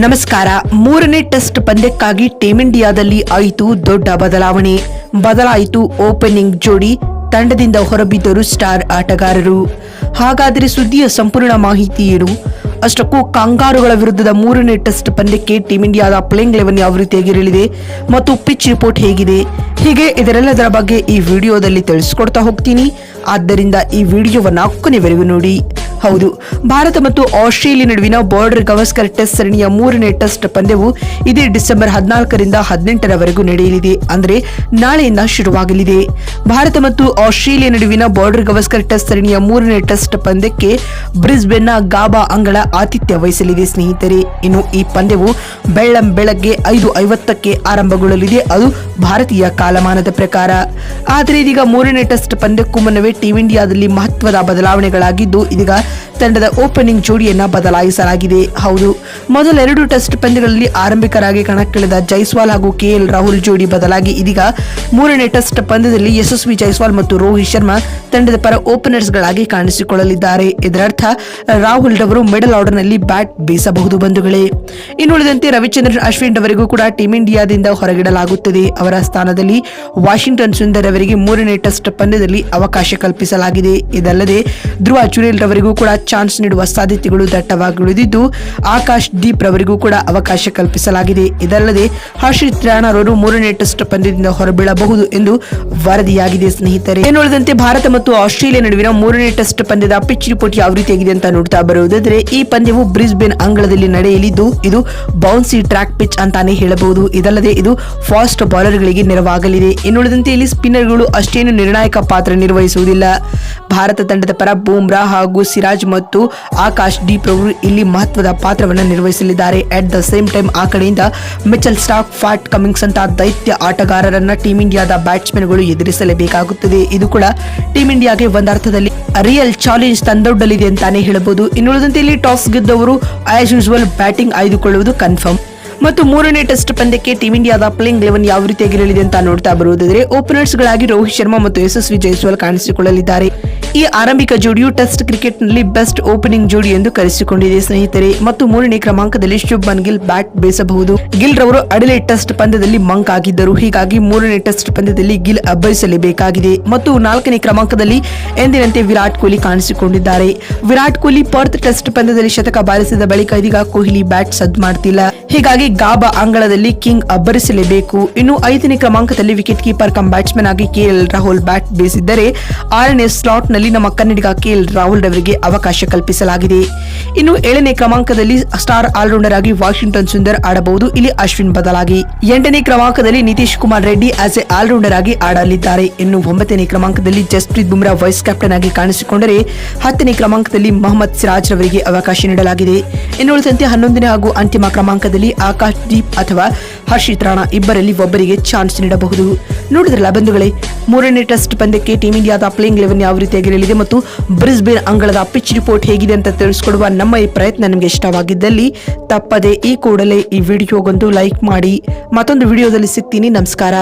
ನಮಸ್ಕಾರ. ಮೂರನೇ test ಪಂದ್ಯಕ್ಕಾಗಿ team ಇಂಡಿಯಾದಲ್ಲಿ ಆಯಿತು ದೊಡ್ಡ ಬದಲಾಯಿತು ಓಪನಿಂಗ್ ಜೋಡಿ, ತಂಡದಿಂದ ಹೊರಬಿದ್ದರು ಸ್ಟಾರ್ ಆಟಗಾರರು. ಹಾಗಾದರೆ ಸುದ್ದಿಯ ಸಂಪೂರ್ಣ ಮಾಹಿತಿ ಏನು? ಅಷ್ಟಕ್ಕೂ ಕಾಂಗಾರುಗಳ ವಿರುದ್ಧದ ಮೂರನೇ ಟೆಸ್ಟ್ ಪಂದ್ಯಕ್ಕೆ ಟೀಂ ಇಂಡಿಯಾದ ಪ್ಲೇಯಿಂಗ್ 11 ಯಾವ ರೀತಿಯಾಗಿರಲಿದೆ ಮತ್ತು ಪಿಚ್ ರಿಪೋರ್ಟ್ ಹೇಗಿದೆ, ಹೀಗೆ ಇದರೆಲ್ಲದರ ಬಗ್ಗೆ ಈ ವಿಡಿಯೋದಲ್ಲಿ ತಿಳಿಸ್ಕೊಡ್ತಾ ಹೋಗ್ತೀನಿ. ಆದ್ದರಿಂದ ಈ ವಿಡಿಯೋವನ್ನ ಕೊನೆವರೆಗೂ ನೋಡಿ. ಹೌದು, ಭಾರತ ಮತ್ತು ಆಸ್ಟ್ರೇಲಿಯಾ ನಡುವಿನ ಬಾರ್ಡರ್ ಗವಾಸ್ಕರ್ ಟೆಸ್ಟ್ ಸರಣಿಯ ಮೂರನೇ ಟೆಸ್ಟ್ ಪಂದ್ಯವು ಇದೇ ಡಿಸೆಂಬರ್ 14ರಿಂದ 18ರವರೆಗೂ ನಡೆಯಲಿದೆ. ಅಂದರೆ ನಾಳೆಯಿಂದ ಶುರುವಾಗಲಿದೆ. ಭಾರತ ಮತ್ತು ಆಸ್ಟ್ರೇಲಿಯಾ ನಡುವಿನ ಬಾರ್ಡರ್ ಗವಾಸ್ಕರ್ ಟೆಸ್ಟ್ ಸರಣಿಯ ಮೂರನೇ ಟೆಸ್ಟ್ ಪಂದ್ಯಕ್ಕೆ ಬ್ರಿಸ್ಬೇನ್ನ ಗಾಬಾ ಅಂಗಳ ಆತಿಥ್ಯ ವಹಿಸಲಿದೆ ಸ್ನೇಹಿತರೆ. ಇನ್ನು ಈ ಪಂದ್ಯವು ಬೆಳಗ್ಗೆ 5:50ಕ್ಕೆ ಆರಂಭಗೊಳ್ಳಲಿದೆ, ಅದು ಭಾರತೀಯ ಕಾಲಮಾನದ ಪ್ರಕಾರ. ಆದರೆ ಇದೀಗ ಮೂರನೇ ಟೆಸ್ಟ್ ಪಂದ್ಯಕ್ಕೂ ಮುನ್ನವೇ ಟೀಂ ಇಂಡಿಯಾದಲ್ಲಿ ಮಹತ್ವದ ಬದಲಾವಣೆಗಳಾಗಿದ್ದು, ಇದೀಗ ತಂಡದ ಓಪನಿಂಗ್ ಜೋಡಿಯನ್ನ ಬದಲಾಯಿಸಲಾಗಿದೆ. ಹೌದು, ಮೊದಲ 2 ಟೆಸ್ಟ್ ಪಂದ್ಯಗಳಲ್ಲಿ ಆರಂಭಿಕರಾಗಿ ಕಣಕ್ಕಿಳಿದ ಜೈಸ್ವಾಲ್ ಹಾಗೂ KL ರಾಹುಲ್ ಜೋಡಿ ಬದಲಾಗಿ ಇದೀಗ ಮೂರನೇ ಟೆಸ್ಟ್ ಪಂದ್ಯದಲ್ಲಿ ಯಶಸ್ವಿ ಜೈಸ್ವಾಲ್ ಮತ್ತು ರೋಹಿತ್ ಶರ್ಮಾ ತಂಡದ ಪರ ಓಪನರ್ಸ್ ಗಳಾಗಿ ಕಾಣಿಸಿಕೊಳ್ಳಲಿದ್ದಾರೆ. ಇದರರ್ಥ ರಾಹುಲ್ ರವರು ಮಿಡಲ್ ಆರ್ಡರ್ ನಲ್ಲಿ ಬ್ಯಾಟ್ ಬೀಸಬಹುದು ಬಂಧುಗಳೇ. ಇನ್ನುಳಿದಂತೆ ರವಿಚಂದ್ರನ್ ಅಶ್ವಿನ್ ರವರಿಗೂ ಕೂಡ ಟೀಂ ಇಂಡಿಯಾದಿಂದ ಹೊರಗಿಡಲಾಗುತ್ತದೆ. ಅವರ ಸ್ಥಾನದಲ್ಲಿ ವಾಷಿಂಗ್ಟನ್ ಸುಂದರ್ ಅವರಿಗೆ ಮೂರನೇ ಟೆಸ್ಟ್ ಪಂದ್ಯದಲ್ಲಿ ಅವಕಾಶ ಕಲ್ಪಿಸಲಾಗಿದೆ. ಇದಲ್ಲದೆ ಧ್ರುವ ಜುರೇಲ್ ರವರಿಗೂ ಕೂಡ ಚಾನ್ಸ್ ನೀಡುವ ಸಾಧ್ಯತೆಗಳು ದಟ್ಟವಾಗಿ ಉಳಿದಿದ್ದು, ಆಕಾಶ್ ದೀಪ್ ರವರಿಗೂ ಕೂಡ ಅವಕಾಶ ಕಲ್ಪಿಸಲಾಗಿದೆ. ಇದಲ್ಲದೆ ಹರ್ಷಿತ್ ರಾಣಾ ಅವರು ಮೂರನೇ ಟೆಸ್ಟ್ ಪಂದ್ಯದಿಂದ ಹೊರಬೀಳಬಹುದು ಎಂದು ವರದಿಯಾಗಿದೆ ಸ್ನೇಹಿತರೆ. ಇನ್ನುಳಿದಂತೆ ಭಾರತ ಮತ್ತು ಆಸ್ಟ್ರೇಲಿಯಾ ನಡುವಿನ ಮೂರನೇ ಟೆಸ್ಟ್ ಪಂದ್ಯದ ಪಿಚ್ ರಿಪೋರ್ಟ್ ಯಾವ ರೀತಿಯಾಗಿದೆ ಅಂತ ನೋಡ್ತಾ ಬರುವುದಾದರೆ, ಈ ಪಂದ್ಯವು ಬ್ರಿಸ್ಬೇನ್ ಅಂಗಳದಲ್ಲಿ ನಡೆಯಲಿದ್ದು, ಇದು ಬೌನ್ಸಿ ಟ್ರ್ಯಾಕ್ ಪಿಚ್ ಅಂತಾನೆ ಹೇಳಬಹುದು. ಇದಲ್ಲದೆ ಇದು ಫಾಸ್ಟ್ ಬೌಲರ್ಗಳಿಗೆ ನೆರವಾಗಲಿದೆ. ಇನ್ನುಳಿದಂತೆ ಇಲ್ಲಿ ಸ್ಪಿನ್ನರ್ಗಳು ಅಷ್ಟೇನು ನಿರ್ಣಾಯಕ ಪಾತ್ರ ನಿರ್ವಹಿಸುವುದಿಲ್ಲ. ಭಾರತ ತಂಡದ ಪರ ಬೂಮ್ರಾ ಹಾಗೂ ಸಿರಾಜ್ ಮತ್ತು ಆಕಾಶ್ ದೀಪ್ ರವರು ಇಲ್ಲಿ ಮಹತ್ವದ ಪಾತ್ರವನ್ನು ನಿರ್ವಹಿಸಲಿದ್ದಾರೆ. ಅಟ್ ದ ಸೇಮ್ ಟೈಮ್ ಆ ಕಡೆಯಿಂದ ಮಿಚೆಲ್ ಸ್ಟಾರ್ಕ್, ಫ್ಯಾಟ್ ಕಮಿನ್ಸ್ ಅಂತ ದೈತ್ಯ ಆಟಗಾರರನ್ನ ಟೀಂ ಇಂಡಿಯಾದ ಬ್ಯಾಟ್ಸ್ಮನ್ಗಳು ಎದುರಿಸಲೇಬೇಕಾಗುತ್ತದೆ. ಇದು ಕೂಡ ಟೀಂ ಇಂಡಿಯಾಗೆ ಒಂದರ್ಥದಲ್ಲಿ ರಿಯಲ್ ಚಾಲೆಂಜ್ ತಂದೊಡ್ಡಲಿದೆ ಅಂತಾನೆ ಹೇಳಬಹುದು. ಇನ್ನುಳಿದಂತೆ ಇಲ್ಲಿ ಟಾಸ್ ಗೆದ್ದವರು ಆಸ್ ಯೂಶುವಲ್ ಬ್ಯಾಟಿಂಗ್ ಆಯ್ದುಕೊಳ್ಳುವುದು ಕನ್ಫರ್ಮ್. ಮತ್ತು ಮೂರನೇ ಟೆಸ್ಟ್ ಪಂದ್ಯಕ್ಕೆ ಟೀಂ ಇಂಡಿಯಾದ ಪ್ಲೇಯಿಂಗ್ 11 ಯಾವ ರೀತಿಯಾಗಿರಲಿದೆ ಅಂತ ನೋಡ್ತಾ ಬರುವುದಾದರೆ, ಓಪನರ್ಸ್ ಗಳಾಗಿ ರೋಹಿತ್ ಶರ್ಮಾ ಮತ್ತು ಯಶಸ್ವಿ ಜೈಸ್ವಾಲ್ ಕಾಣಿಸಿಕೊಳ್ಳಲಿದ್ದಾರೆ. ಈ ಆರಂಭಿಕ ಜೋಡಿಯು ಟೆಸ್ಟ್ ಕ್ರಿಕೆಟ್ ನಲ್ಲಿ ಬೆಸ್ಟ್ ಓಪನಿಂಗ್ ಜೋಡಿ ಎಂದು ಕರೆಸಿಕೊಂಡಿದೆ ಸ್ನೇಹಿತರೆ. ಮತ್ತು ಮೂರನೇ ಕ್ರಮಾಂಕದಲ್ಲಿ ಶುಭ್ಮನ್ ಗಿಲ್ ಬ್ಯಾಟ್ ಬೀಸಬಹುದು. ಗಿಲ್ ರವರು ಅಡಿಲೇಡ್ ಟೆಸ್ಟ್ ಪಂದ್ಯದಲ್ಲಿ ಮಂಕ್ ಆಗಿದ್ದರು. ಹೀಗಾಗಿ ಮೂರನೇ ಟೆಸ್ಟ್ ಪಂದ್ಯದಲ್ಲಿ ಗಿಲ್ ಅಬ್ಬರಿಸಲೇಬೇಕಾಗಿದೆ. ಮತ್ತು 4ನೇ ಕ್ರಮಾಂಕದಲ್ಲಿ ಎಂದಿನಂತೆ ವಿರಾಟ್ ಕೊಹ್ಲಿ ಕಾಣಿಸಿಕೊಂಡಿದ್ದಾರೆ. ವಿರಾಟ್ ಕೊಹ್ಲಿ ಪರ್ತ್ ಟೆಸ್ಟ್ ಪಂದ್ಯದಲ್ಲಿ ಶತಕ ಬಾರಿಸಿದ ಬಳಿಕ ಇದೀಗ ಕೊಹ್ಲಿ ಬ್ಯಾಟ್ ಸದ್ ಮಾಡ್ತಿಲ್ಲ. ಹೀಗಾಗಿ ಗಾಬಾ ಅಂಗಳದಲ್ಲಿ ಕಿಂಗ್ ಅಬ್ಬರಿಸಲೇಬೇಕು. ಇನ್ನು 5ನೇ ಕ್ರಮಾಂಕದಲ್ಲಿ ವಿಕೆಟ್ ಕೀಪರ್ ಕಮ್ ಬ್ಯಾಟ್ಸ್ಮನ್ ಆಗಿ KL ರಾಹುಲ್ ಬ್ಯಾಟ್ ಬೀಸಿದ್ದರೆ, 6ನೇ ಸ್ಲಾಟ್ ನಲ್ಲಿ ನಮ್ಮ ಕನ್ನಡಿಗ KL ರಾಹುಲ್ ರವರಿಗೆ ಅವಕಾಶ ಕಲ್ಪಿಸಲಾಗಿದೆ. ಇನ್ನು 7ನೇ ಕ್ರಮಾಂಕದಲ್ಲಿ ಸ್ಟಾರ್ ಆಲ್ರೌಂಡರ್ ಆಗಿ ವಾಷಿಂಗ್ಟನ್ ಸುಂದರ್ ಆಡಬಹುದು, ಇಲ್ಲಿ ಅಶ್ವಿನ್ ಬದಲಾಗಿ. 8ನೇ ಕ್ರಮಾಂಕದಲ್ಲಿ Nitish Kumar Reddy as a allrounder ಆಗಿ ಆಡಲಿದ್ದಾರೆ. ಇನ್ನು 9ನೇ ಕ್ರಮಾಂಕದಲ್ಲಿ ಜಸ್ಪ್ರೀತ್ ಬುಮ್ರಾ ವೈಸ್ ಕ್ಯಾಪ್ಟನ್ ಆಗಿ ಕಾಣಿಸಿಕೊಂಡರೆ, 10ನೇ ಕ್ರಮಾಂಕದಲ್ಲಿ ಮೊಹಮ್ಮದ್ ಸಿರಾಜ್ ರವರಿಗೆ ಅವಕಾಶ ನೀಡಲಾಗಿದೆ. ಇನ್ನುಳಿದಂತೆ 11ನೇ ಹಾಗೂ ಅಂತಿಮ ಕ್ರಮಾಂಕದಲ್ಲಿ ಆಕಾಶ್ ದೀಪ್ ಅಥವಾ ಹರ್ಷಿತ್ ರಾಣಾ ಇಬ್ಬರಲ್ಲಿ ಒಬ್ಬರಿಗೆ ಚಾನ್ಸ್ ನೀಡಬಹುದು. ನೋಡಿದ್ರಲ್ಲ ಬಂಧುಗಳೇ, ಮೂರನೇ ಟೆಸ್ಟ್ ಪಂದ್ಯಕ್ಕೆ ಟೀಂ ಇಂಡಿಯಾದ ಪ್ಲೇಯಿಂಗ್ 11 ಯಾವ ರೀತಿಯಾಗಿರಲಿದೆ ಮತ್ತು ಬ್ರಿಸ್ಬೇನ್ ಅಂಗಳದ ಪಿಚ್ ರಿಪೋರ್ಟ್ ಹೇಗಿದೆ ಅಂತ ತಿಳಿಸ್ಕೊಡುವ ನಮ್ಮ ಈ ಪ್ರಯತ್ನ ನಿಮಗೆ ಇಷ್ಟವಾಗಿದ್ದಲ್ಲಿ ತಪ್ಪದೆ ಈ ಕೂಡಲೇ ಈ ವಿಡಿಯೋಗೊಂದು ಲೈಕ್ ಮಾಡಿ. ಮತ್ತೊಂದು ವಿಡಿಯೋದಲ್ಲಿ ಸಿಗ್ತೀನಿ. ನಮಸ್ಕಾರ.